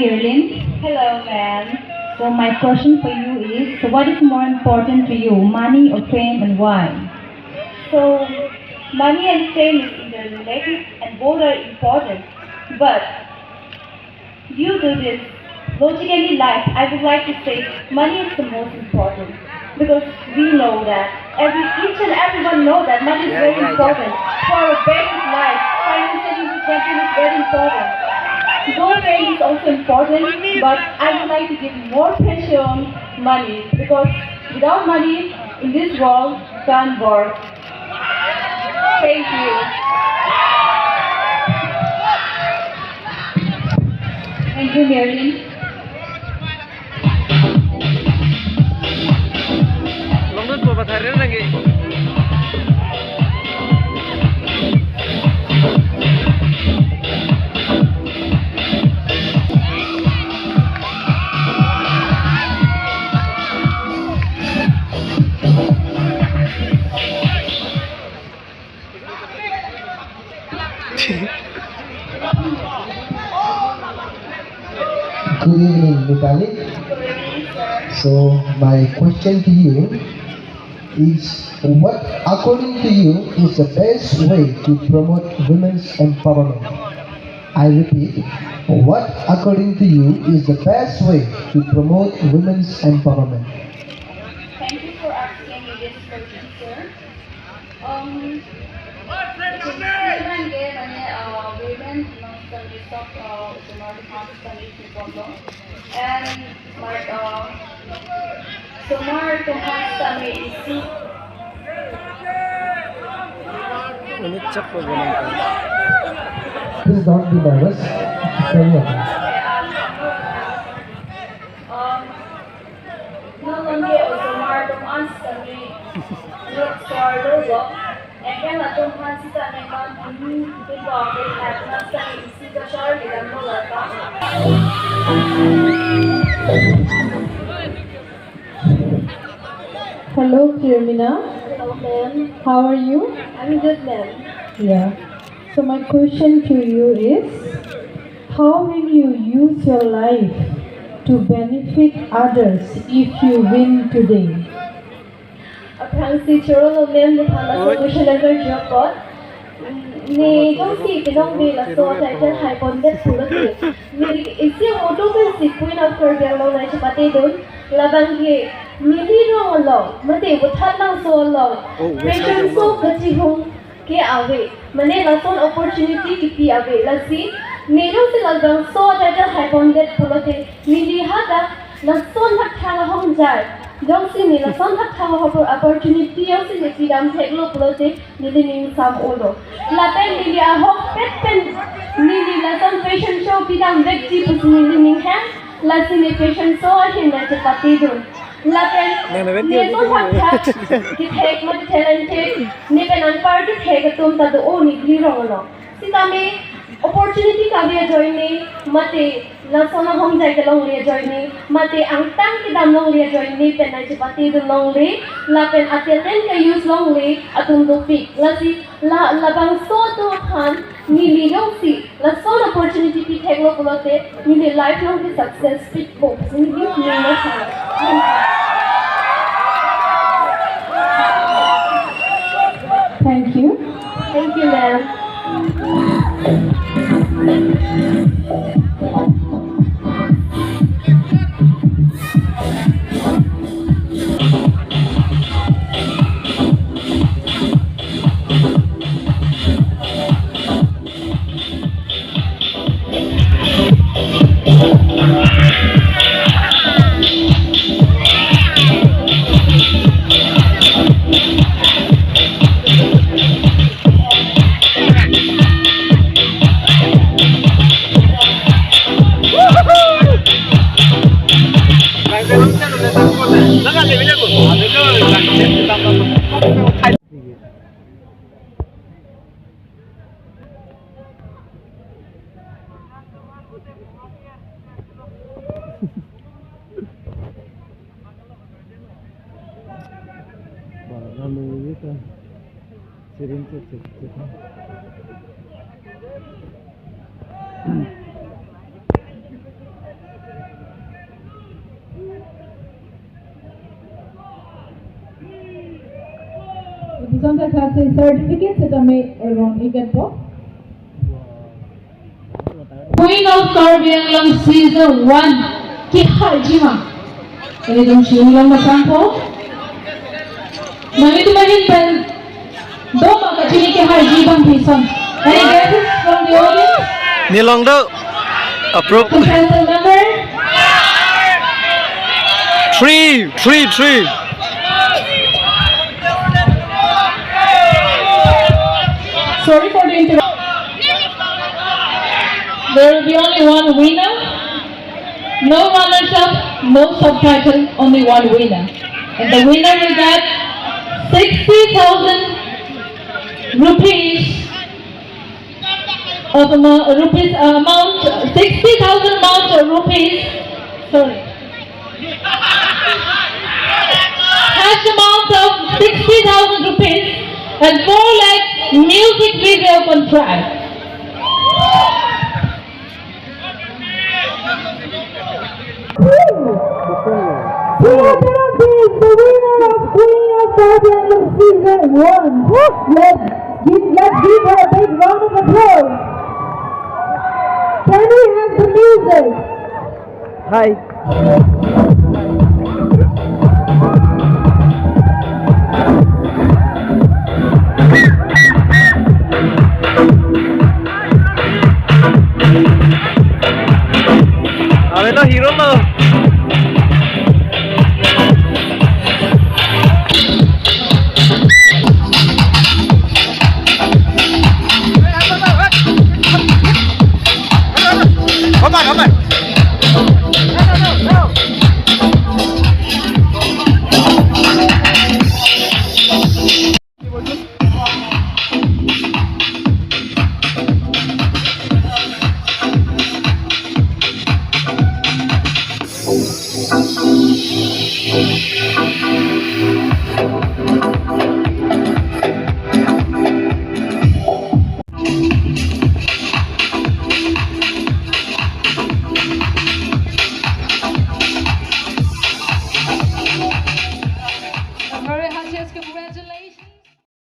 Irlin. Hello, ma'am. So my question for you is, so what is more important to you, money or fame, and why? So, money and fame is interrelated and both are important. But due to this logically life, I would like to say money is the most important because we know that each and everyone know that money is very important for our basic life. Financial independence is very important. Though fame is also important, but I would like to give more pressure on money because without money in this world can't work. Thank you. Thank you, Irlin. London po batharin lagi. Good evening, Mitali. So my question to you is, what according to you is the best way to promote women's empowerment? I repeat, what according to you is the best way to promote women's empowerment? Thank you for asking me this question, sir. Women gave women study stock Somali study Kipondo and like Somali study isi Unit check po ganun po. Please don't be nervous. Carry on. no longer Somali study look for logo and then la study man ini kita boleh study isi ka share dengan logo. Hello, Kirmina. Hello, ma'am. How are you? I'm good, ma'am. Yeah. So my question to you is, how will you use your life to benefit others if you win today? Aprang si Churro ma'am ni Hana solution level job ni dong si pinong ni la so ta ta hai pon det pura ki ni isi auto pe si queen of korea lo na chapate don labang ki mili ro lo mate uthan na so lo patient so kachi hong ke ave mane la son opportunity ki pi ave la si mero se labang so ta ta hai pon det pura ki mili hada la son hak tha hong jai dong si ni la son hak tha opportunity yo si ni pidam theklo plote ni ni sam odo la pen ni a hok pet pen ni la son fashion show pidam vecti pus ni ni ha la si ni fashion show a hin na chapati don la pen ni son hak tha ki thek mat talented ni pen an part thek tum ta do o ni gli ro lo si ta me opportunity ka dia join ni mate la sona hom jai ke long le join ni mate ang tang ki dam long le join ni pen na chipati du long le la pen atelen ke use long le atum do pi la si la bang so to khan ni li long si la sona opportunity pi thek lo polote ni le life long ki success pit bo ni ni na sa Thank you. thank you ma'am. Lalu itu serintet. Bisanta klase certificate sa kami erong ikat po. Queen of Caribbean lang season 1 Kihaljima. Itong siyong lang masampo. Nangito mahin pen Doma kachini Kihaljibang Pison. Any guesses from the audience? Nilong do. Approve. Contestant number? 3. Sorry for the interruption. There will be only one winner. No runners-up, no subtitle, only one winner. And the winner will get 60,000 rupees of amount, 60,000 amount of rupees. Sorry. Cash amount of 60,000 rupees and 4 lakh music video contract. Is the winner of Queen of Caribbean season 1. Let's give her a big round of applause. Can we have the music? Hi.